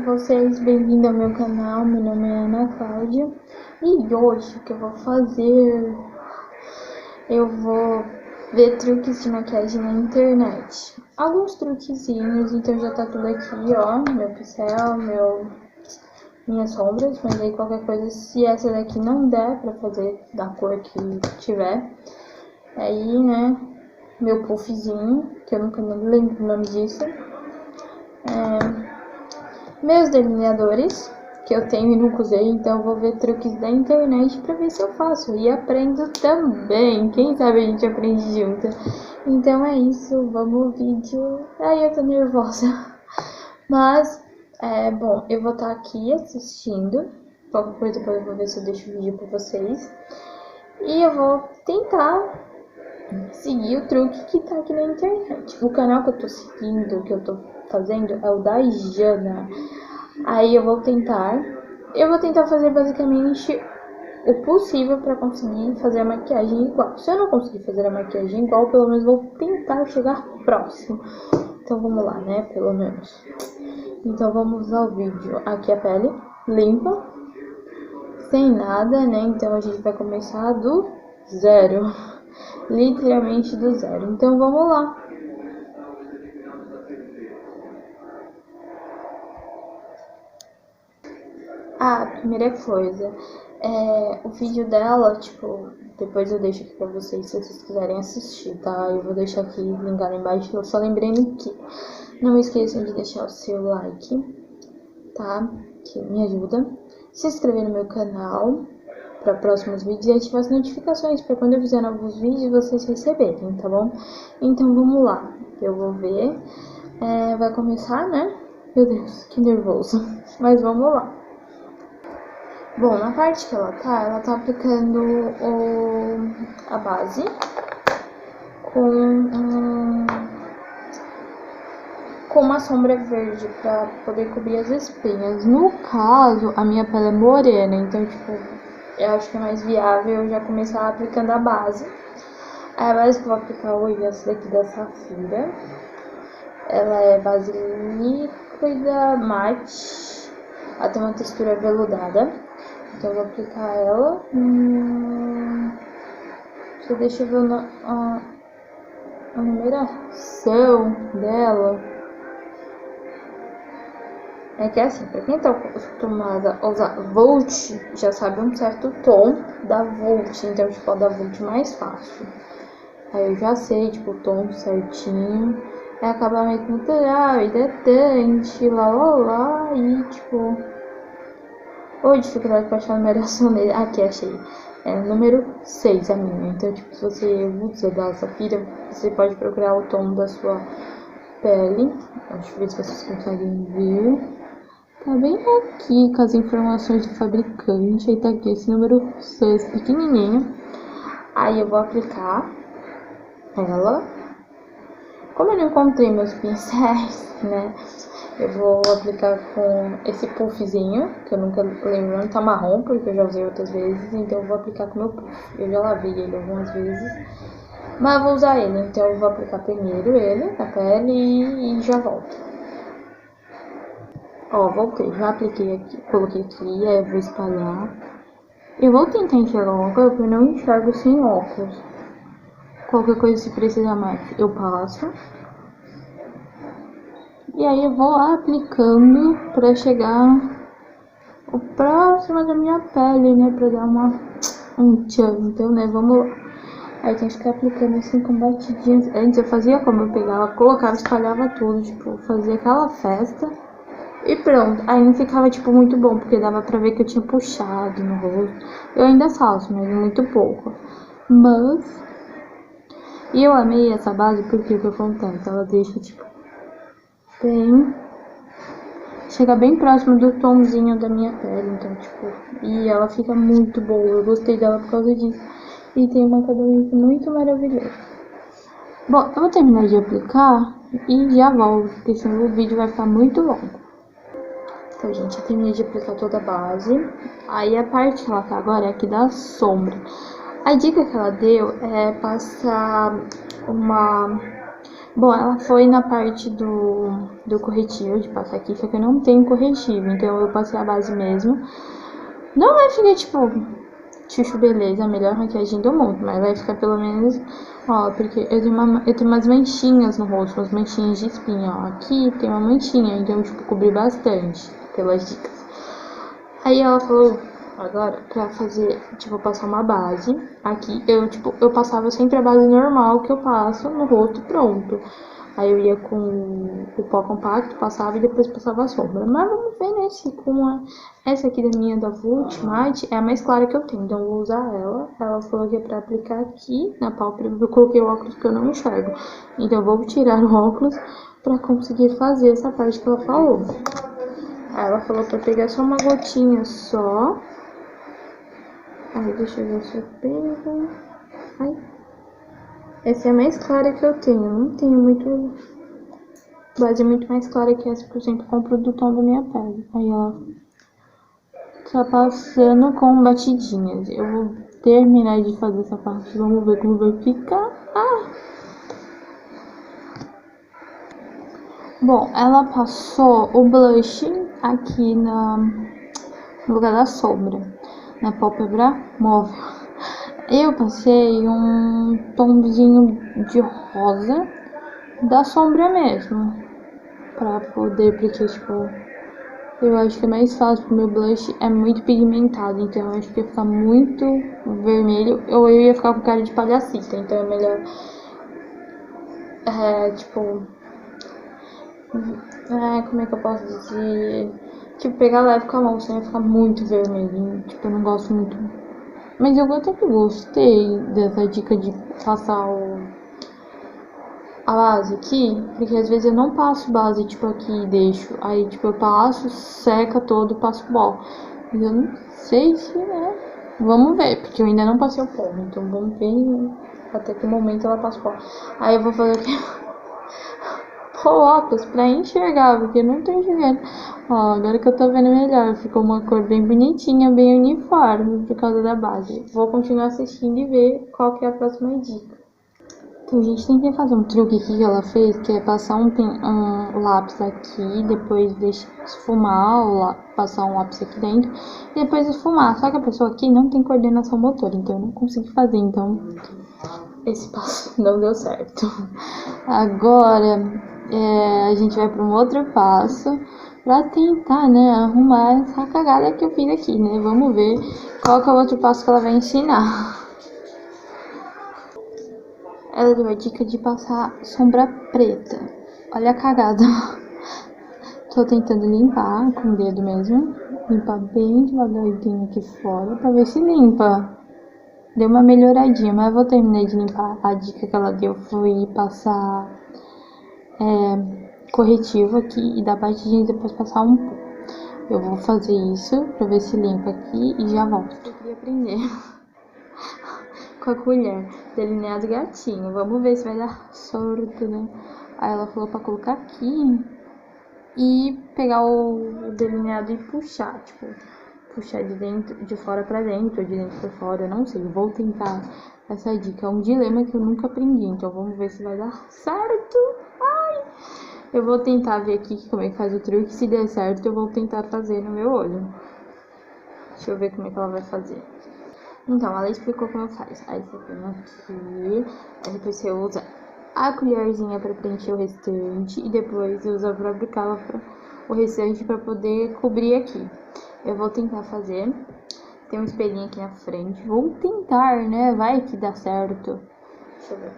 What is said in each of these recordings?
vocês? Bem-vindo ao meu canal, meu nome é Ana Cláudia. E hoje o que eu vou fazer? Eu vou ver truques de maquiagem na internet. Alguns truquezinhos, então já tá tudo aqui, ó. Meu pincel, minhas sombras, mas aí qualquer coisa, se essa daqui não der pra fazer da cor que tiver, aí, né, meu puffzinho, que eu nunca lembro o nome disso. Meus delineadores, que eu tenho e nunca usei, então eu vou ver truques da internet pra ver se eu faço. E aprendo também, quem sabe a gente aprende junto. Então é isso, vamos ao vídeo. Ai, eu tô nervosa. Mas, bom, eu vou estar aqui assistindo. Qualquer coisa depois eu vou ver se eu deixo o vídeo pra vocês. E eu vou tentar seguir o truque que tá aqui na internet. O canal que eu tô seguindo, que eu tô fazendo, é o da Jana. Aí eu vou tentar fazer basicamente o possível para conseguir fazer a maquiagem igual. Se eu não conseguir fazer a maquiagem igual, pelo menos vou tentar chegar próximo. Então vamos lá, né? Pelo menos. Então vamos ao vídeo. Aqui a pele limpa, sem nada, né? Então a gente vai começar do zero. Literalmente do zero. Então vamos lá. A primeira coisa, o vídeo dela, tipo, depois eu deixo aqui pra vocês, se vocês quiserem assistir, tá? Eu vou deixar aqui, linkado embaixo, eu só lembrando que não esqueçam de deixar o seu like, tá? Que me ajuda. Se inscrever no meu canal para próximos vídeos e ativar as notificações para quando eu fizer novos vídeos vocês receberem, tá bom? então vamos lá, eu vou ver, vai começar, né? Meu Deus, que nervoso, mas vamos lá. Bom, na parte que ela tá aplicando a base com uma sombra verde pra poder cobrir as espinhas. No caso, a minha pele é morena, então, tipo, eu acho que é mais viável eu já começar aplicando a base. A base que eu vou aplicar hoje é essa daqui da Safira. Ela é base líquida, mate, ela tem uma textura veludada. Então eu vou aplicar ela. Deixa eu ver a numeração dela. É que assim, pra quem tá acostumada a usar Volt, já sabe um certo tom da Volt. Então, tipo, a da Volt mais fácil. Aí eu já sei, tipo, o tom certinho. É acabamento natural, hidratante, lá. E, tipo... Ou dificuldade pra achar a numeração dele. Aqui, achei. É número 6 a minha. Então, tipo, se você usa da Safira, você pode procurar o tom da sua pele. Deixa eu ver se vocês conseguem ver. Tá bem aqui com as informações do fabricante. Aí tá aqui esse número 6 pequenininho. Aí eu vou aplicar ela. Como eu não encontrei meus pincéis, né? Eu vou aplicar com esse puffzinho, que eu nunca lembro, não tá marrom, porque eu já usei outras vezes. Então eu vou aplicar com meu puff. Eu já lavei ele algumas vezes, mas eu vou usar ele. Então eu vou aplicar primeiro ele na pele e já volto. Ó, voltei, já apliquei aqui, coloquei aqui, aí eu vou espalhar. Eu vou tentar enxergar uma coisa, porque eu não enxergo sem óculos. Qualquer coisa, se precisar mais, eu passo. E aí eu vou aplicando pra chegar o próximo da minha pele, né? Pra dar um tchan. Então, né, vamos lá. Aí tem que ficar aplicando assim com batidinhas. Antes eu fazia como? Eu pegava, colocava, espalhava tudo, tipo, fazia aquela festa. E pronto, aí não ficava, tipo, muito bom, porque dava pra ver que eu tinha puxado no rosto. Eu ainda faço, mas muito pouco. Mas... E eu amei essa base porque o que acontece? Ela deixa, tipo, chega bem próximo do tomzinho da minha pele, então, tipo... E ela fica muito boa, eu gostei dela por causa disso. E tem um acabamento muito maravilhoso. Bom, eu vou terminar de aplicar e já volto, porque senão o vídeo vai ficar muito longo. Então, gente, eu terminei de aplicar toda a base. Aí a parte que ela tá agora é aqui da sombra. A dica que ela deu é passar uma Bom, ela foi na parte do corretivo, de passar aqui, só que eu não tenho corretivo, então eu passei a base mesmo. Não vai ficar, tipo, chuchu beleza, a melhor maquiagem do mundo, mas vai ficar pelo menos, ó, porque eu tenho umas manchinhas no rosto, umas manchinhas de espinha, ó. Aqui tem uma manchinha, então, tipo, cobri bastante, pelas dicas. Aí ela falou, agora, pra fazer, tipo, passar uma base. Aqui, eu passava sempre a base normal que eu passo no rosto pronto. Aí eu ia com o pó compacto, passava e depois passava a sombra. Mas vamos ver, né, se essa aqui da minha da Ultimate é a mais clara que eu tenho. Então eu vou usar ela. Ela falou que é pra aplicar aqui na pálpebra. Eu coloquei o óculos porque eu não enxergo. Então eu vou tirar o óculos pra conseguir fazer essa parte que ela falou. Aí ela falou pra pegar só uma gotinha só. Aí deixa eu ver se eu pego. Ai. Essa é a mais clara que eu tenho. Não tenho muito base muito mais clara que essa, porque eu sempre compro do tom da minha pele. Aí ela tá passando com batidinhas. Eu vou terminar de fazer essa parte. Vamos ver como vai ficar. Bom, ela passou o blush aqui no lugar da sombra, na pálpebra móvel. Eu passei um tomzinho de rosa da sombra mesmo, pra poder, porque tipo, eu acho que é mais fácil, porque o meu blush é muito pigmentado, então eu acho que ia ficar muito vermelho, ou eu ia ficar com cara de palhacita, então é melhor, como é que eu posso dizer, tipo, pegar leve com a mão, senão ia ficar muito vermelho, tipo, eu não gosto muito. Mas eu até que gostei dessa dica de passar a base aqui, porque às vezes eu não passo base, tipo, aqui e deixo. Aí, tipo, eu passo, seca todo, passo pó. Mas eu não sei se, né? Vamos ver, porque eu ainda não passei o pó. Então vamos ver até que momento ela passa o pó. Aí eu vou fazer o que? Pôr óculos pra enxergar, porque eu não tô enxergando. Ó, agora que eu tô vendo melhor, ficou uma cor bem bonitinha, bem uniforme por causa da base. Vou continuar assistindo e ver qual que é a próxima dica. Então, a gente tem que fazer um truque aqui que ela fez, que é passar um lápis aqui, depois deixar esfumar, passar um lápis aqui dentro, e depois esfumar. Só que a pessoa aqui não tem coordenação motora, então eu não consegui fazer, então esse passo não deu certo. Agora, a gente vai para um outro passo, pra tentar, né, arrumar essa cagada que eu fiz aqui, né? Vamos ver qual que é o outro passo que ela vai ensinar. Ela deu a dica de passar sombra preta. Olha a cagada. Tô tentando limpar com o dedo mesmo. Limpar bem devagarzinho aqui fora pra ver se limpa. Deu uma melhoradinha, mas eu vou terminar de limpar. A dica que ela deu foi passar corretivo aqui e da batidinha e depois passar um pouco. Eu vou fazer isso pra ver se limpa aqui e já volto. Eu queria aprender com a colher, delineado gatinho. Vamos ver se vai dar sorte, né? Aí ela falou pra colocar aqui e pegar o delineado e puxar, tipo, puxar de dentro, de fora pra dentro, ou de dentro pra fora, eu não sei. Vou tentar essa dica. É um dilema que eu nunca aprendi, então vamos ver se vai dar certo. Ai! Eu vou tentar ver aqui como é que faz o truque. Se der certo, eu vou tentar fazer no meu olho. Deixa eu ver como é que ela vai fazer. Então, ela explicou como faz. Aí você põe aqui, aí depois você usa a colherzinha para preencher o restante e depois usa pra aplicar o restante para poder cobrir aqui. Eu vou tentar fazer. Tem um espelhinho aqui na frente. Vou tentar, né? Vai que dá certo. Deixa eu ver.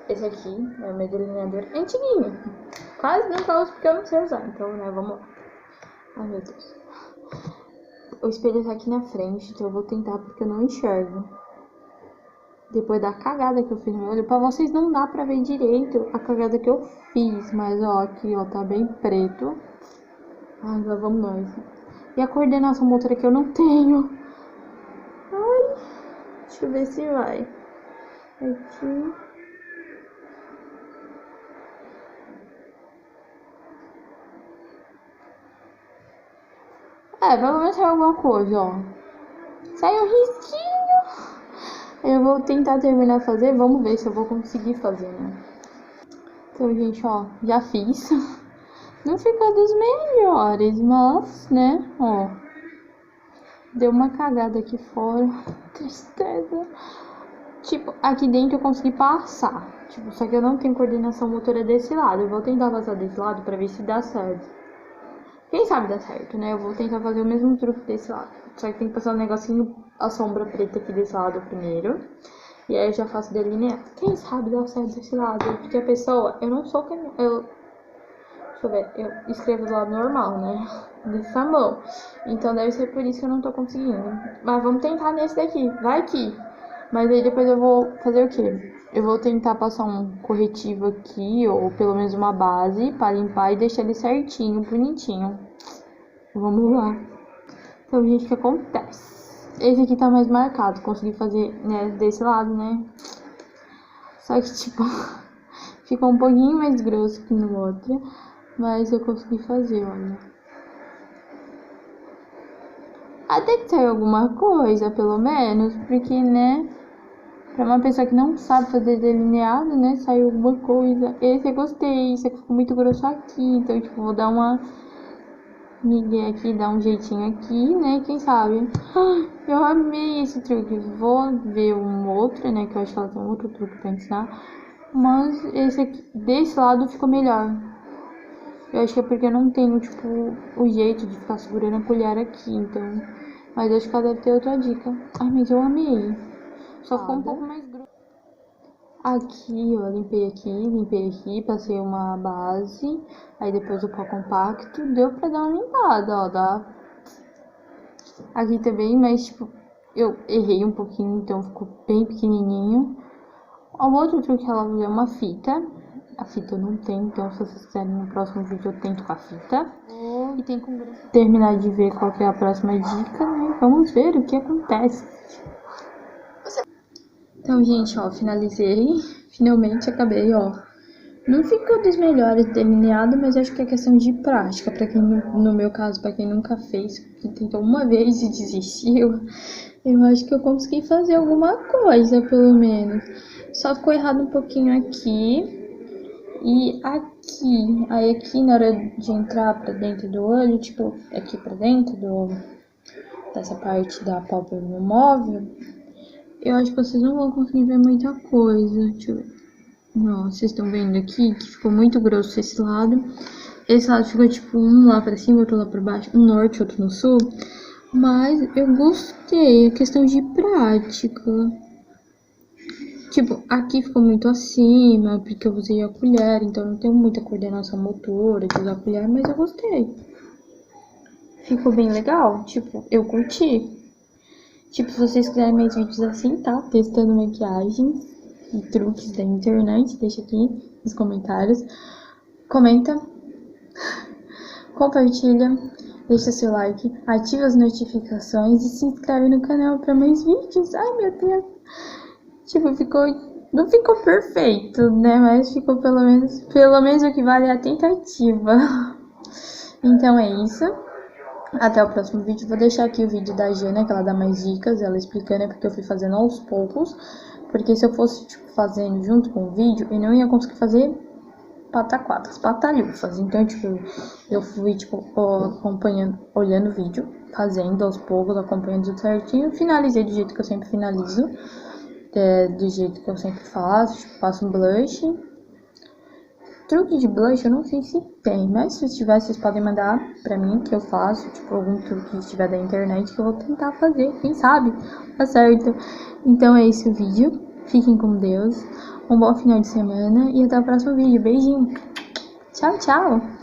Esse aqui é o meu delineador antiguinho. Quase nunca uso porque eu não sei usar. Então, né, vamos lá. Ai, meu Deus. O espelho tá aqui na frente, então eu vou tentar porque eu não enxergo. Depois da cagada que eu fiz no meu olho, pra vocês não dá pra ver direito a cagada que eu fiz. Mas, ó, aqui, ó, tá bem preto. Ai, agora vamos nós. E a coordenação motora que eu não tenho. Ai, deixa eu ver se vai. Aqui. Pelo menos saiu alguma coisa, ó. Saiu um risquinho. Eu vou tentar terminar a fazer, vamos ver se eu vou conseguir fazer, né? Então, gente, ó, já fiz. Não ficou dos melhores, mas, né, ó. Deu uma cagada aqui fora. Tristeza. Tipo, aqui dentro eu consegui passar. Tipo, só que eu não tenho coordenação motora desse lado. Eu vou tentar passar desse lado pra ver se dá certo. Quem sabe dá certo, né? Eu vou tentar fazer o mesmo truque desse lado. Só que tem que passar um negocinho, a sombra preta aqui desse lado primeiro. E aí eu já faço delineado. Quem sabe dá certo desse lado. Porque a pessoa, eu não sou deixa eu ver, eu escrevo do lado normal, né? Dessa mão. Então deve ser por isso que eu não tô conseguindo. Mas vamos tentar nesse daqui. Vai que. Mas aí depois eu vou fazer o quê? Eu vou tentar passar um corretivo aqui, ou pelo menos uma base, pra limpar e deixar ele certinho, bonitinho. Vamos lá. Então, gente, o que acontece? Esse aqui tá mais marcado. Consegui fazer, né, desse lado, né? Só que, tipo, ficou um pouquinho mais grosso que no outro. Mas eu consegui fazer, olha. Até que saiu alguma coisa, pelo menos. Porque, né, pra uma pessoa que não sabe fazer delineado, né, saiu alguma coisa. Esse eu gostei, esse aqui ficou muito grosso aqui. Então, tipo, vou dar uma migué aqui, dar um jeitinho aqui, né, quem sabe. Eu amei esse truque. Vou ver um outro, né, que eu acho que ela tem um outro truque pra ensinar. Mas esse aqui, desse lado, ficou melhor. Eu acho que é porque eu não tenho, tipo, o jeito de ficar segurando a colher aqui, então... Mas acho que ela deve ter outra dica. Ai, mas eu amei. Só ficou um pouco mais grosso. Aqui, ó, limpei aqui, passei uma base. Aí depois o pó compacto. Deu pra dar uma limpada, ó, dá... Aqui também, mas, tipo, eu errei um pouquinho, então ficou bem pequenininho. O outro truque que ela usa é uma fita. A fita eu não tenho, então se vocês quiserem no próximo vídeo eu tento com a fita. E tem como terminar de ver qual que é a próxima dica, né? Vamos ver o que acontece. Então, gente, ó, finalizei. Finalmente acabei, ó. Não ficou dos melhores delineado, mas acho que é questão de prática. Pra quem, no meu caso, pra quem nunca fez, que tentou uma vez e desistiu, eu acho que eu consegui fazer alguma coisa, pelo menos. Só ficou errado um pouquinho aqui. E aqui, aí aqui na hora de entrar pra dentro do olho, tipo, aqui pra dentro dessa parte da pálpebra móvel, eu acho que vocês não vão conseguir ver muita coisa. Deixa eu ver. Não, vocês estão vendo aqui que ficou muito grosso esse lado. Esse lado ficou tipo um lá pra cima, outro lá pra baixo, um norte, outro no sul. Mas eu gostei, é questão de prática. Tipo, aqui ficou muito acima, porque eu usei a colher, então não tenho muita coordenação motora de usar a colher, mas eu gostei. Ficou bem legal, tipo, eu curti. Tipo, se vocês quiserem mais vídeos assim, tá? Testando maquiagem e truques da internet, deixa aqui nos comentários. Comenta, compartilha, deixa seu like, ativa as notificações e se inscreve no canal para mais vídeos. Ai, meu Deus! Tipo, não ficou perfeito, né? Mas ficou pelo menos o que vale é a tentativa. Então é isso. Até o próximo vídeo. Vou deixar aqui o vídeo da Jana, que ela dá mais dicas, ela explicando, é porque eu fui fazendo aos poucos. Porque se eu fosse, tipo, fazendo junto com o vídeo, eu não ia conseguir fazer pataquadas, patalhufas. Então, tipo, eu fui, tipo, acompanhando, olhando o vídeo, fazendo aos poucos, acompanhando tudo certinho. Finalizei do jeito que eu sempre finalizo. Do jeito que eu sempre faço, tipo, passo um blush. Truque de blush eu não sei se tem, mas se tiver, vocês podem mandar pra mim que eu faço, tipo, algum truque que estiver da internet que eu vou tentar fazer, quem sabe, tá certo. Então é esse o vídeo, fiquem com Deus, um bom final de semana e até o próximo vídeo, beijinho, tchau, tchau!